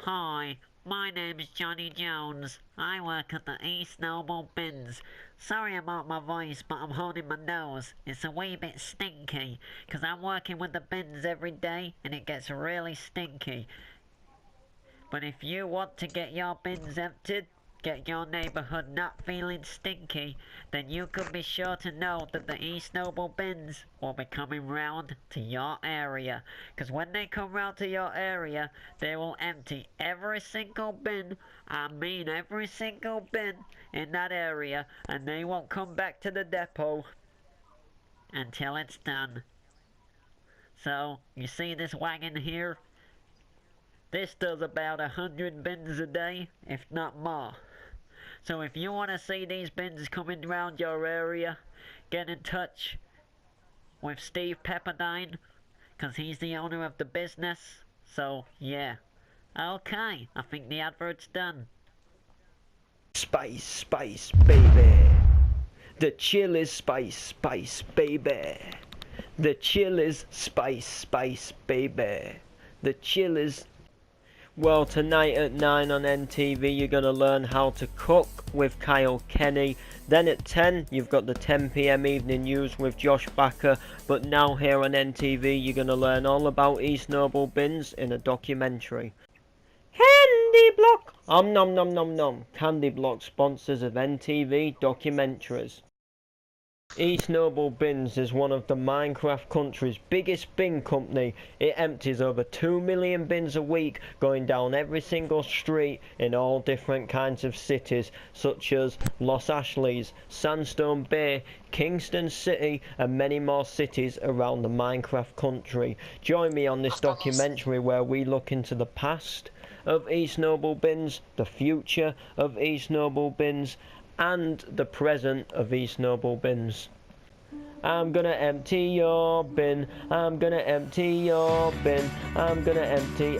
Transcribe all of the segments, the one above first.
Hi, my name's Johnny Jones. I work at the East Noble Bins. Sorry about my voice, but I'm holding my nose. It's a wee bit stinky, 'cause I'm working with the bins every day and it gets really stinky. But if you want to get your bins emptied, get your neighborhood not feeling stinky, then you can be sure to know that the East Noble Bins will be coming round to your area. 'Cause when they come round to your area, they will empty every single bin, I mean every single bin in that area, and they won't come back to the depot until it's done. So, you see this wagon here? This does about 100 bins a day, if not more. So if you want to see these bins coming round your area, get in touch with Steve Pepperdine, 'cause he's the owner of the business. So, yeah. Okay, I think the advert's done. Spice, spice, baby. The chill is spice, spice, baby. The chill is spice, spice, baby. The chill is... Well, tonight at 9 on NTV you're going to learn how to cook with Kyle Kenny. Then at 10 you've got the 10 PM evening news with Josh Backer. But now here on NTV you're going to learn all about East Noble Bins in a documentary. Candy Block! Nom nom nom nom. Candy Block, sponsors of NTV documentaries. East Noble Bins is one of the Minecraft country's biggest bin company. It empties over 2 million bins a week, going down every single street in all different kinds of cities, such as Los Ashley's, Sandstone Bay, Kingston City, and many more cities around the Minecraft country. Join me on this documentary where we look into the past of East Noble Bins, the future of East Noble Bins, and the present of East Noble Bins. I'm gonna empty your bin, I'm gonna empty your bin, I'm gonna empty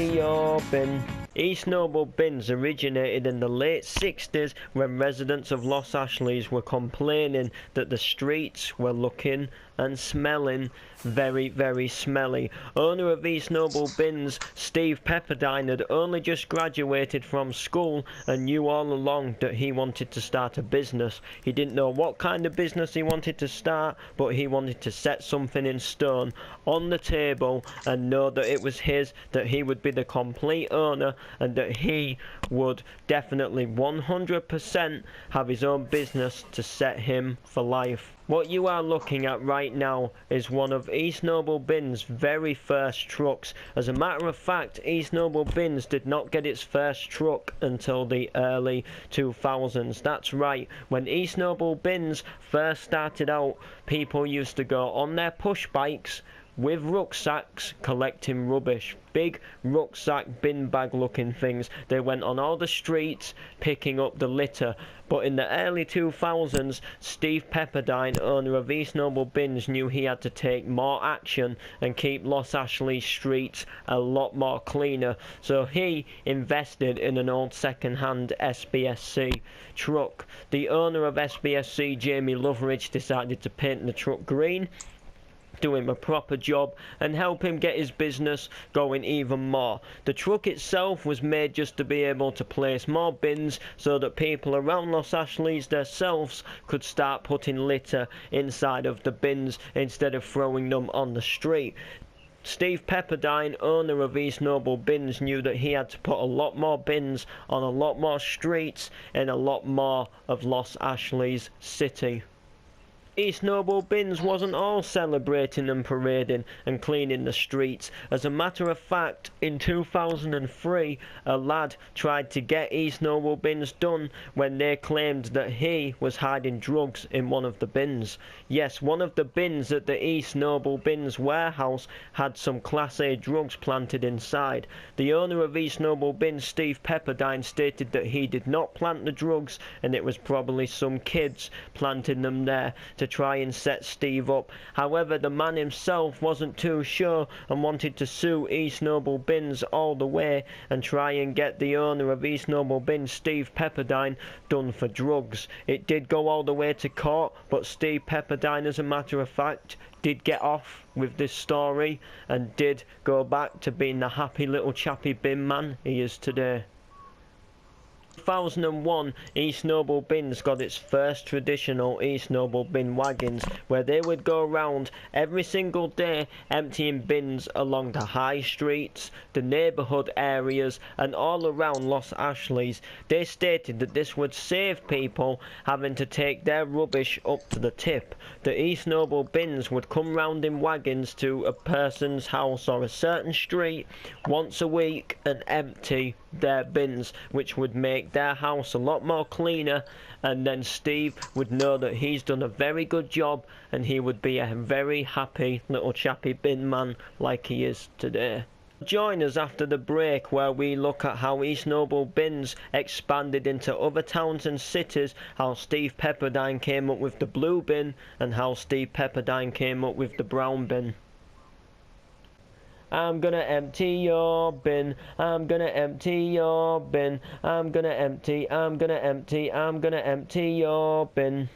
your bin. East Noble Bins originated in the late 60s when residents of Los Ashley's were complaining that the streets were looking and smelling very, very smelly. Owner of East Noble Bins, Steve Pepperdine, had only just graduated from school and knew all along that he wanted to start a business. He didn't know what kind of business he wanted to start, but he wanted to set something in stone on the table and know that it was his, that he would be the complete owner, and that he would definitely 100% have his own business to set him for life. What you are looking at right now is one of East Noble Bins' very first trucks. As a matter of fact, East Noble Bins did not get its first truck until the early 2000s. That's right, when East Noble Bins first started out, people used to go on their push bikes with rucksacks collecting rubbish. Big rucksack bin bag looking things. They went on all the streets picking up the litter. But in the early 2000s, Steve Pepperdine, owner of East Noble Bins, knew he had to take more action and keep Los Ashley streets a lot more cleaner. So he invested in an old second-hand SBSC truck. The owner of SBSC, Jamie Loveridge, decided to paint the truck green, do him a proper job, and help him get his business going even more. The truck itself was made just to be able to place more bins so that people around Los Ashley's themselves could start putting litter inside of the bins instead of throwing them on the street. Steve Pepperdine, owner of East Noble Bins, knew that he had to put a lot more bins on a lot more streets in a lot more of Los Ashley's city. East Noble Bins wasn't all celebrating and parading and cleaning the streets. As a matter of fact, in 2003, a lad tried to get East Noble Bins done when they claimed that he was hiding drugs in one of the bins. Yes, one of the bins at the East Noble Bins warehouse had some Class A drugs planted inside. The owner of East Noble Bins, Steve Pepperdine, stated that he did not plant the drugs and it was probably some kids planting them there to to try and set Steve up. However, the man himself wasn't too sure and wanted to sue East Noble Bins all the way and try and get the owner of East Noble Bins, Steve Pepperdine, done for drugs. It did go all the way to court, but Steve Pepperdine, as a matter of fact, did get off with this story and did go back to being the happy little chappy bin man he is today. 2001, East Noble Bins got its first traditional East Noble bin wagons, where they would go around every single day emptying bins along the high streets, the neighbourhood areas and all around Los Ashleys. They stated that this would save people having to take their rubbish up to the tip. The East Noble Bins would come round in wagons to a person's house or a certain street once a week and empty their bins, which would make their house a lot more cleaner, and then Steve would know that he's done a very good job and he would be a very happy little chappy bin man like he is today. Join us after the break where we look at how East Noble Bins expanded into other towns and cities, how Steve Pepperdine came up with the blue bin and how Steve Pepperdine came up with the brown bin. I'm gonna empty your bin, I'm gonna empty your bin, I'm gonna empty your bin.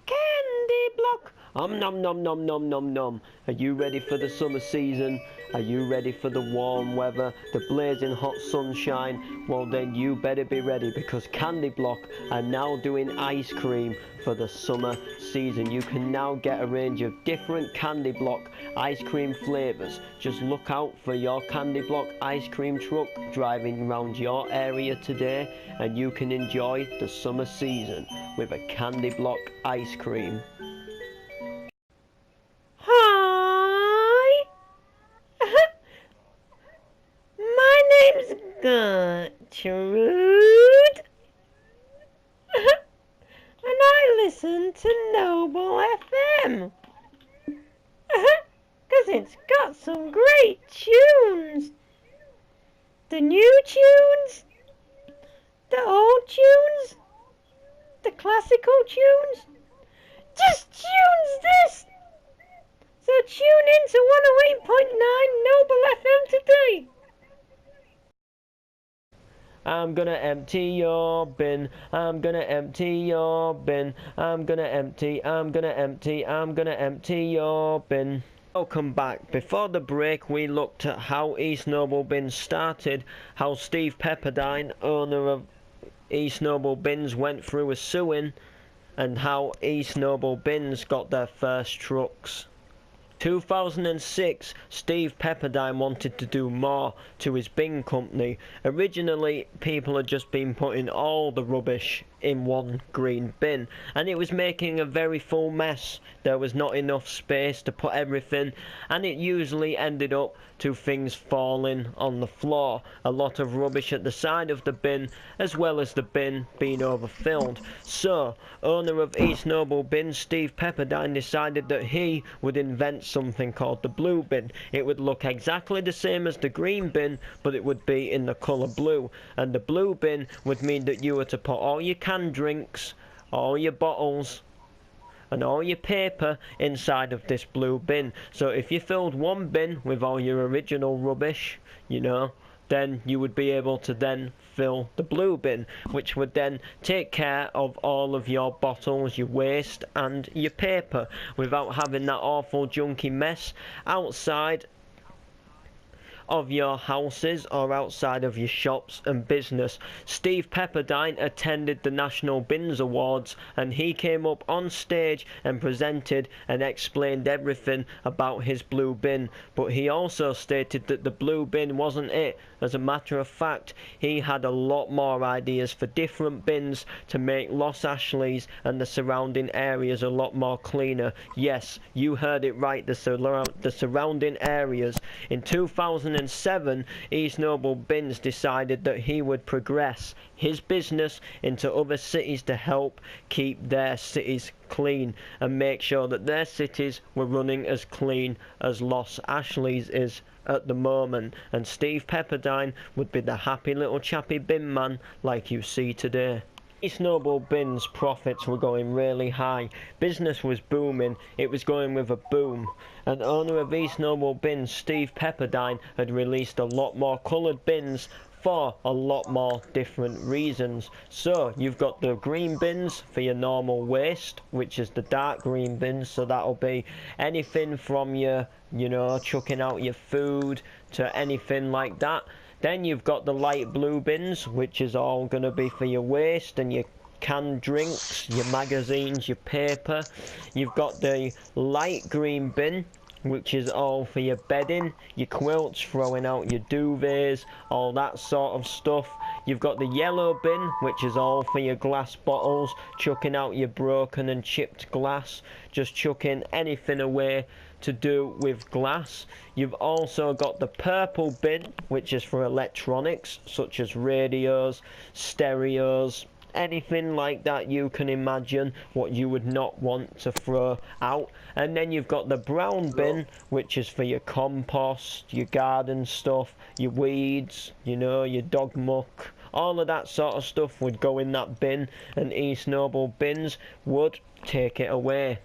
Candy block! Nom nom nom nom nom nom. Are you ready for the summer season? Are you ready for the warm weather, the blazing hot sunshine? Well then you better be ready, because Candy Block are now doing ice cream for the summer season. You can now get a range of different Candy Block ice cream flavours. Just look out for your Candy Block ice cream truck driving around your area today, and you can enjoy the summer season with a Candy Block ice cream. Gertrude, and I listen to Noble FM, because it's got some great tunes. The new tunes, the old tunes, the classical tunes, just tunes this. So tune in to 108.9 Noble FM today. I'm gonna empty your bin, I'm gonna empty your bin, I'm gonna empty your bin. Welcome back. Before the break we looked at how East Noble Bins started, how Steve Pepperdine, owner of East Noble Bins, went through a suing, and how East Noble Bins got their first trucks. 2006, Steve Pepperdine wanted to do more to his bin company. Originally, people had just been putting all the rubbish in one green bin, and it was making a very full mess. There was not enough space to put everything, and it usually ended up to things falling on the floor, a lot of rubbish at the side of the bin, as well as the bin being overfilled. So, owner of East Noble Bin, Steve Pepperdine, decided that he would invent something called the blue bin. It would look exactly the same as the green bin, but it would be in the colour blue, and the blue bin would mean that you were to put all your canned drinks, all your bottles and all your paper inside of this blue bin. So if you filled one bin with all your original rubbish, you know, then you would be able to then fill the blue bin, which would then take care of all of your bottles, your waste and your paper, without having that awful junky mess outside of your houses or outside of your shops and business. Steve Pepperdine attended the National Bins Awards, and he came up on stage and presented and explained everything about his blue bin, but he also stated that the blue bin wasn't it. As a matter of fact, he had a lot more ideas for different bins to make Los Ashleys and the surrounding areas a lot more cleaner. Yes, you heard it right, the surrounding areas. In 2007, East Noble Bins decided that he would progress his business into other cities to help keep their cities clean and make sure that their cities were running as clean as Los Ashleys is at the moment, and Steve Pepperdine would be the happy little chappy bin man like you see today. East Noble Bins profits were going really high. Business was booming. It was going with a boom. And owner of East Noble Bins, Steve Pepperdine, had released a lot more coloured bins for a lot more different reasons. So you've got the green bins for your normal waste, which is the dark green bins. So that'll be anything from your, chucking out your food to anything like that. Then you've got the light blue bins, which is all going to be for your waste and your canned drinks, your magazines, your paper. You've got the light green bin, which is all for your bedding, your quilts, throwing out your duvets, all that sort of stuff. You've got the yellow bin, which is all for your glass bottles, chucking out your broken and chipped glass, just chucking anything away to do with glass. You've also got the purple bin, which is for electronics, such as radios, stereos, anything like that you can imagine what you would not want to throw out. And then you've got the brown bin, which is for your compost, your garden stuff, your weeds, your dog muck. All of that sort of stuff would go in that bin, and East Noble Bins would take it away,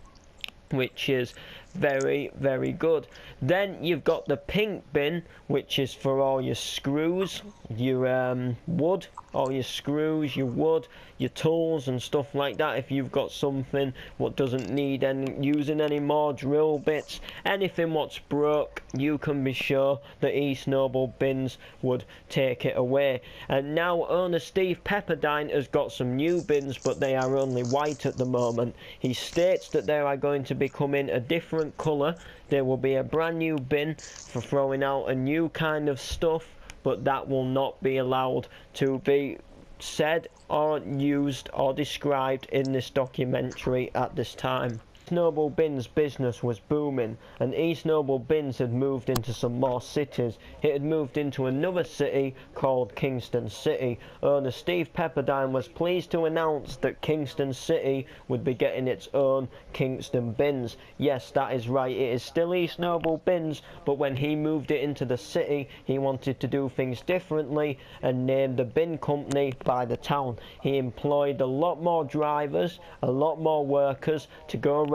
which is very, very good. Then you've got the pink bin, which is for all your screws, your wood, all your screws, your wood, your tools and stuff like that. If you've got something what doesn't need using any more, drill bits, anything what's broke, you can be sure that East Noble Bins would take it away. And now owner Steve Pepperdine has got some new bins, but they are only white at the moment. He states that they are going to become in a different colour. There will be a brand new bin for throwing out a new kind of stuff, but that will not be allowed to be said or used or described in this documentary at this time. East Noble Bins business was booming, and East Noble Bins had moved into some more cities. It had moved into another city called Kingston City. Owner Steve Pepperdine was pleased to announce that Kingston City would be getting its own Kingston Bins. Yes, that is right, it is still East Noble Bins, but when he moved it into the city, he wanted to do things differently and named the bin company by the town. He employed a lot more drivers, a lot more workers to go around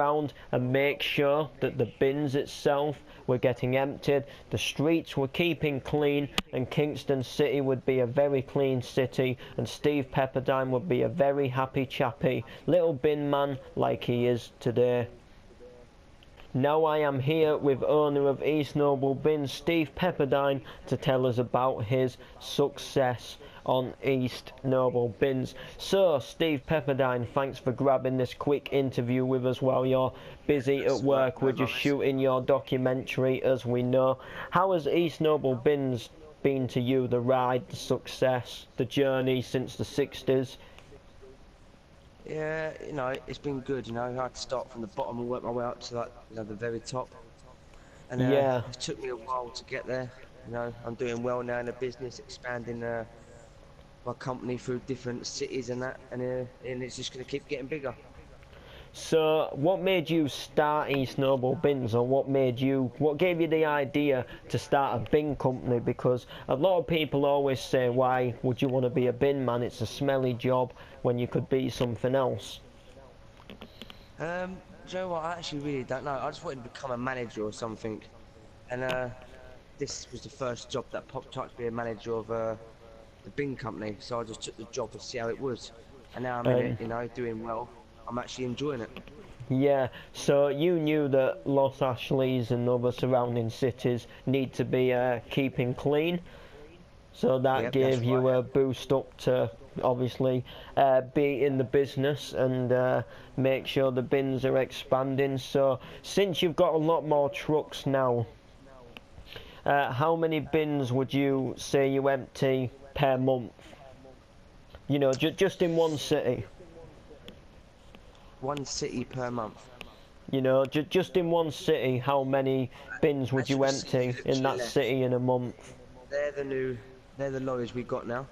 and make sure that the bins itself were getting emptied, the streets were keeping clean, and Kingston City would be a very clean city, and Steve Pepperdine would be a very happy chappy little bin man like he is today. Now I am here with owner of East Noble Bins, Steve Pepperdine, to tell us about his success on East Noble Bins. So, Steve Pepperdine, thanks for grabbing this quick interview with us while you're busy at work. We're just shooting your documentary, as we know. How has East Noble Bins been to you, the ride, the success, the journey since the 60s? Yeah, it's been good, I had to start from the bottom and work my way up to the very top. And Yeah. it took me a while to get there. I'm doing well now in the business, expanding my company through different cities and that, and it's just going to keep getting bigger. So, what made you start East Noble Bins, or what gave you the idea to start a bin company? Because a lot of people always say, why would you want to be a bin man? It's a smelly job when you could be something else. Do you know what? I actually really don't know. I just wanted to become a manager or something, and this was the first job that popped up to be a manager of the bin company. So I just took the job to see how it was, and now I'm in it, doing well. I'm actually enjoying it. Yeah, so you knew that Los Ashleys and other surrounding cities need to be keeping clean, so that gave you a boost up to obviously be in the business and make sure the bins are expanding. So since you've got a lot more trucks now, how many bins would you say you empty per month? Just in one city. One city per month. Just in one city, how many bins would you empty in that city in a month? They're the lorries we got now.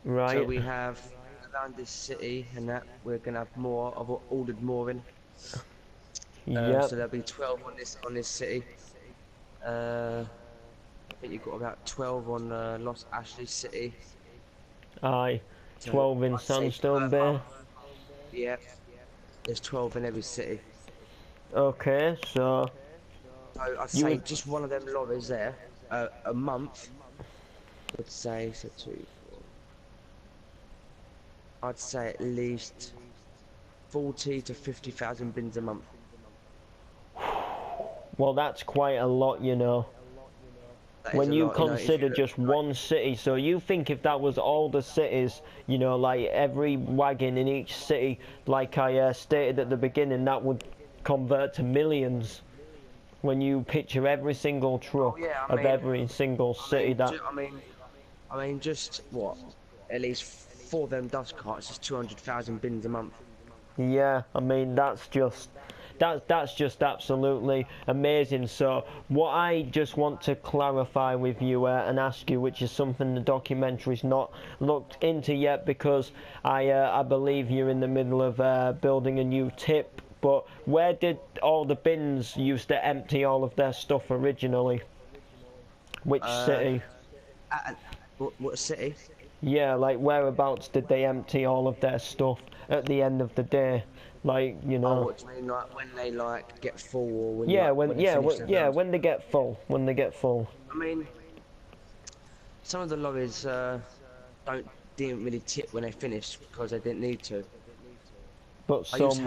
Right. So we have around this city and that we're gonna have more. I've ordered more in. Yeah. So there'll be 12 on this city. I think you've got about 12 on Los Ashley City. Aye. So 12 in I'd say Sandstone per Bay. month, yeah, there's 12 in every city. Okay, so So I'd you say would. just one of them lorries there, a month, would say, so 2, 4, I'd say at least 40 to 50,000 bins a month. Well, that's quite a lot, you know. That is When a you lot, you know, if you consider look, just like, one city, so you think if that was all the cities, you know, like every wagon in each city, like I stated at the beginning, that would convert to millions. When you picture every single oh truck yeah, of every single city that. I mean, just what? At least 4 of them dust carts is 200,000 bins a month. Yeah, I mean that's just absolutely amazing. So what I just want to clarify with you and ask you, which is something the documentary's not looked into yet, because I believe you're in the middle of building a new tip. But where did all the bins used to empty all of their stuff originally? Which Uh, city? what city? Yeah, like whereabouts did they empty all of their stuff at the end of the day? Like, you Oh, know. what do you mean, like when they like get full, or Yeah, when they finish their yeah, load? when they get full, when they get full. I mean, some of the lorries don't didn't really tip when they finished because they didn't need to. But I used to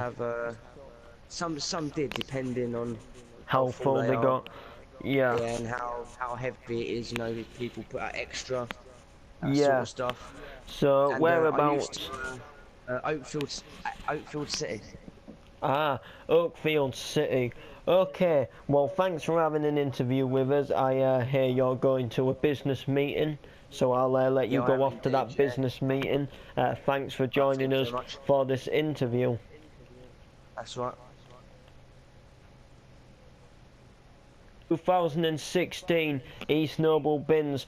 some, have some did, depending on how how full full they they are, got. Yeah, yeah, and how heavy it is. You know, if people put out extra, that sort yeah. of stuff. So And I used whereabouts? to Oakfield City. Ah, Oakfield City. Okay, well, thanks for having an interview with us. I hear you're going to a business meeting, so I'll let you Yeah, I go am off to indeed. that Yeah. business meeting. Thanks for Right, joining thank you very us much. for this interview. That's right. 2016, East Noble Bins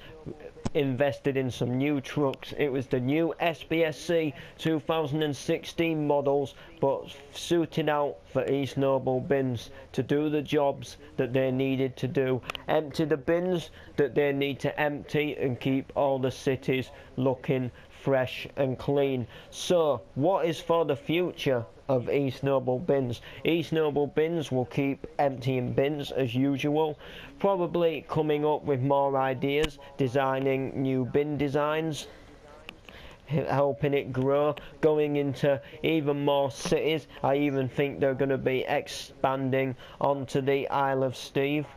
invested in some new trucks. It was the new SBSC 2016 models, but suited out for East Noble Bins to do the jobs that they needed to do. Empty the bins that they need to empty and keep all the cities looking fresh and clean. So, what is for the future of East Noble Bins? East Noble Bins will keep emptying bins as usual, probably coming up with more ideas, designing new bin designs, helping it grow, going into even more cities. I even think they're going to be expanding onto the Isle of Steve.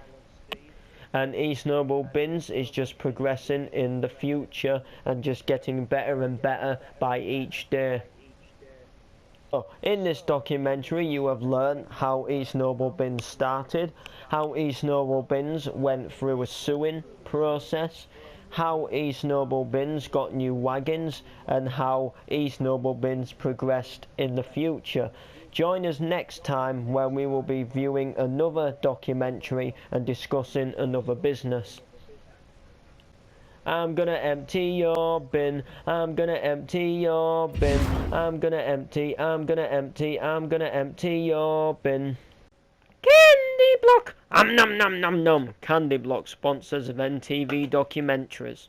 And East Noble Bins is just progressing in the future and just getting better and better by each day. So, in this documentary you have learnt how East Noble Bins started, how East Noble Bins went through a suing process, how East Noble Bins got new wagons, and how East Noble Bins progressed in the future. Join us next time when we will be viewing another documentary and discussing another business. I'm gonna empty your bin, I'm gonna empty your bin, I'm gonna empty your bin. Candy Block! Nom nom nom nom! Candy Block, sponsors of NTV documentaries.